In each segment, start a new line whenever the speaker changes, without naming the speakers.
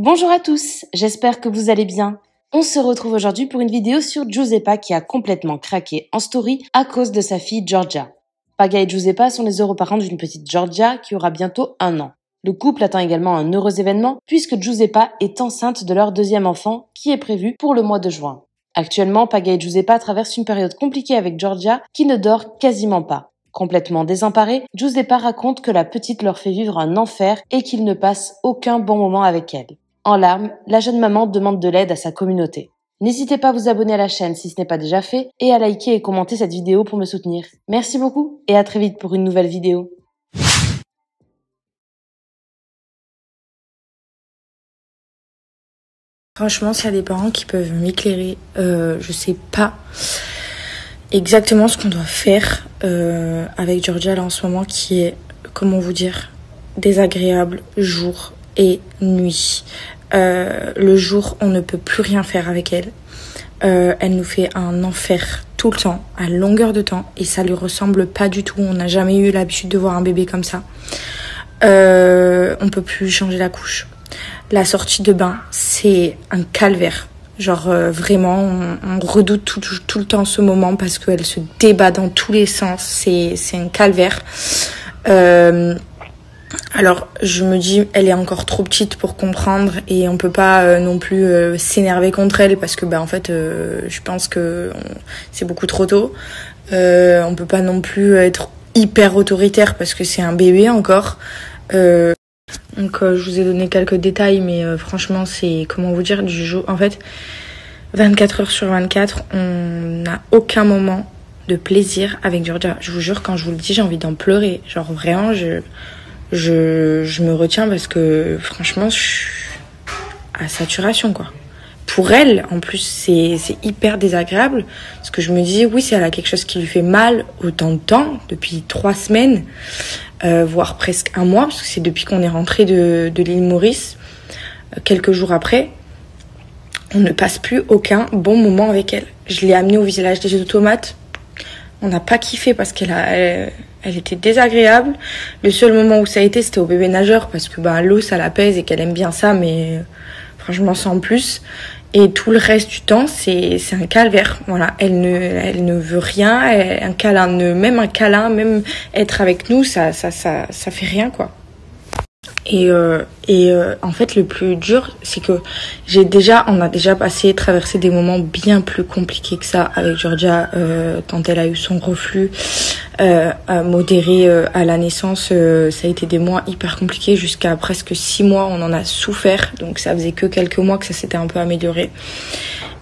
Bonjour à tous, j'espère que vous allez bien. On se retrouve aujourd'hui pour une vidéo sur Giuseppa qui a complètement craqué en story à cause de sa fille Giorgia. Paga et Giuseppa sont les heureux parents d'une petite Giorgia qui aura bientôt 1 an. Le couple attend également un heureux événement puisque Giuseppa est enceinte de leur deuxième enfant qui est prévu pour le mois de juin. Actuellement, Paga et Giuseppa traversent une période compliquée avec Giorgia qui ne dort quasiment pas. Complètement désemparée, Giuseppa raconte que la petite leur fait vivre un enfer et qu'ils ne passent aucun bon moment avec elle. En larmes, la jeune maman demande de l'aide à sa communauté. N'hésitez pas à vous abonner à la chaîne si ce n'est pas déjà fait et à liker et commenter cette vidéo pour me soutenir. Merci beaucoup et à très vite pour une nouvelle vidéo.
Franchement, s'il y a des parents qui peuvent m'éclairer, je sais pas exactement ce qu'on doit faire avec Giorgia là en ce moment qui est, comment vous dire, désagréable jour et nuit. Le jour, on ne peut plus rien faire avec elle. Elle nous fait un enfer tout le temps, à longueur de temps, et ça lui ressemble pas du tout. On n'a jamais eu l'habitude de voir un bébé comme ça. On peut plus changer la couche. La sortie de bain, c'est un calvaire. Genre vraiment, on redoute tout le temps ce moment parce qu'elle se débat dans tous les sens. C'est un calvaire. Alors, je me dis, elle est encore trop petite pour comprendre et on peut pas non plus s'énerver contre elle parce que, en fait, je pense que c'est beaucoup trop tôt. On peut pas non plus être hyper autoritaire parce que c'est un bébé encore. Donc, je vous ai donné quelques détails, mais franchement, c'est, comment vous dire, du jour. En fait, 24 heures sur 24, on n'a aucun moment de plaisir avec Giorgia. Je vous jure, quand je vous le dis, j'ai envie d'en pleurer. Genre, vraiment, je me retiens parce que franchement je suis à saturation quoi. Pour elle en plus c'est hyper désagréable parce que je me dis oui, si elle a quelque chose qui lui fait mal autant de temps, depuis 3 semaines voire presque 1 mois, parce que c'est depuis qu'on est rentré de l'île Maurice, quelques jours après, on ne passe plus aucun bon moment avec elle. Je l'ai amenée au village des automates, on n'a pas kiffé parce elle était désagréable. Le seul moment où ça a été, c'était au bébé nageur parce que l'eau ça l'apaise et qu'elle aime bien ça, mais franchement sans plus. Et tout le reste du temps, c'est un calvaire. Voilà, elle ne veut rien, même un câlin, même être avec nous, ça fait rien quoi. Et en fait, le plus dur, c'est que on a déjà traversé des moments bien plus compliqués que ça avec Giorgia, quand elle a eu son reflux modéré à la naissance. Ça a été des mois hyper compliqués, jusqu'à presque 6 mois, on en a souffert. Donc ça faisait que quelques mois que ça s'était un peu amélioré.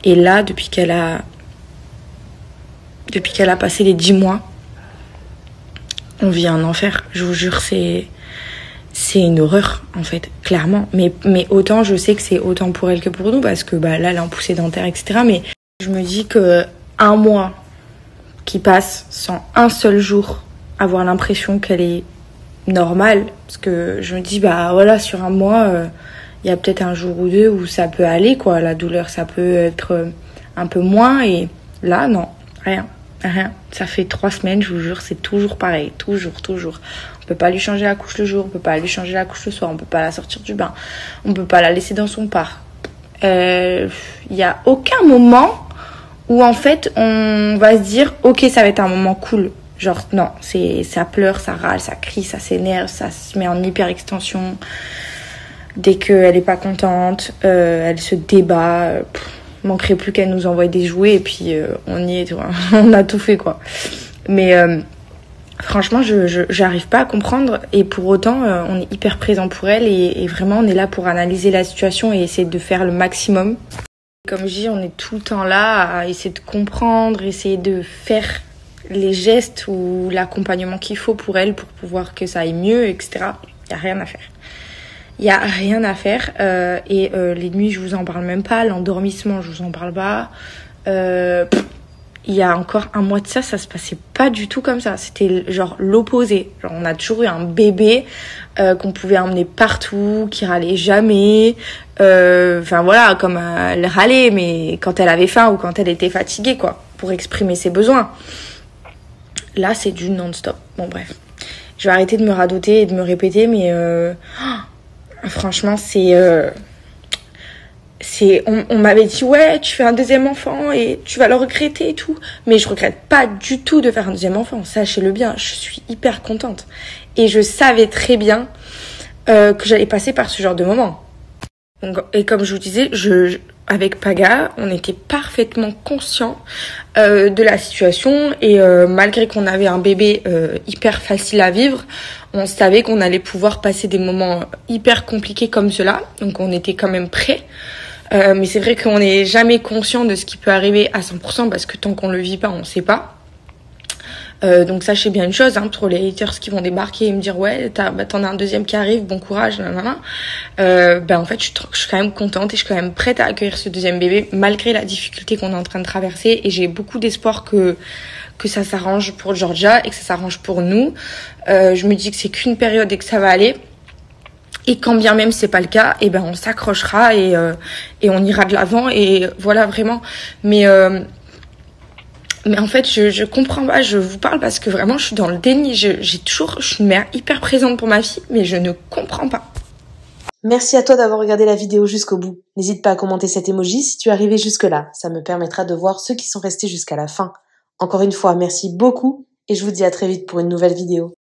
Et là, depuis qu'elle a passé les 10 mois, on vit un enfer. Je vous jure, c'est une horreur en fait, clairement. Mais autant je sais que c'est autant pour elle que pour nous parce que là elle est en poussée dentaire, etc. Mais je me dis que 1 mois qui passe sans un seul jour avoir l'impression qu'elle est normale, parce que je me dis voilà, sur 1 mois il y a peut-être un jour ou 2 où ça peut aller quoi, la douleur ça peut être un peu moins, et là non, rien. Ça fait 3 semaines, je vous jure, c'est toujours pareil, toujours. On peut pas lui changer la couche le jour, on peut pas lui changer la couche le soir, on peut pas la sortir du bain, on peut pas la laisser dans son parc. Y a aucun moment où en fait on va se dire ok, ça va être un moment cool. Genre non, ça pleure, ça râle, ça crie, ça s'énerve, ça se met en hyper extension. Dès qu'elle est pas contente, elle se débat. Manquerait plus qu'elle nous envoie des jouets et puis on y est, on a tout fait quoi. Mais franchement, j'arrive pas à comprendre, et pour autant on est hyper présent pour elle et vraiment on est là pour analyser la situation et essayer de faire le maximum. Comme je dis, on est tout le temps là à essayer de comprendre, essayer de faire les gestes ou l'accompagnement qu'il faut pour elle pour pouvoir que ça aille mieux, etc. Il y a rien à faire. Il y a rien à faire et les nuits je vous en parle même pas, l'endormissement je vous en parle pas. Il y a encore 1 mois de ça se passait pas du tout comme ça, c'était genre l'opposé. Genre on a toujours eu un bébé qu'on pouvait emmener partout, qui râlait jamais. Enfin voilà, comme elle râlait mais quand elle avait faim ou quand elle était fatiguée quoi, pour exprimer ses besoins. Là c'est du non-stop. Bon bref, je vais arrêter de me radoter et de me répéter, mais franchement, c'est on m'avait dit ouais, tu fais un deuxième enfant et tu vas le regretter et tout, mais je regrette pas du tout de faire un deuxième enfant, sachez-le bien, je suis hyper contente et je savais très bien que j'allais passer par ce genre de moment. Donc, et comme je vous disais, avec Paga, on était parfaitement conscients de la situation et malgré qu'on avait un bébé hyper facile à vivre, on savait qu'on allait pouvoir passer des moments hyper compliqués comme cela, donc on était quand même prêts. Mais c'est vrai qu'on n'est jamais conscient de ce qui peut arriver à 100% parce que tant qu'on le vit pas, on sait pas. Donc sachez bien une chose, hein, pour les haters qui vont débarquer et me dire ouais, t'en as un deuxième qui arrive, bon courage, nanana. En fait, je suis quand même contente et je suis quand même prête à accueillir ce deuxième bébé malgré la difficulté qu'on est en train de traverser et j'ai beaucoup d'espoir que ça s'arrange pour Georgia et que ça s'arrange pour nous. Je me dis que c'est qu'une période et que ça va aller. Et quand bien même c'est pas le cas, on s'accrochera et on ira de l'avant et voilà vraiment. Mais en fait, je comprends pas, je vous parle parce que vraiment je suis dans le déni. Je suis une mère hyper présente pour ma fille, mais je ne comprends pas.
Merci à toi d'avoir regardé la vidéo jusqu'au bout. N'hésite pas à commenter cet emoji si tu es arrivé jusque-là. Ça me permettra de voir ceux qui sont restés jusqu'à la fin. Encore une fois, merci beaucoup et je vous dis à très vite pour une nouvelle vidéo.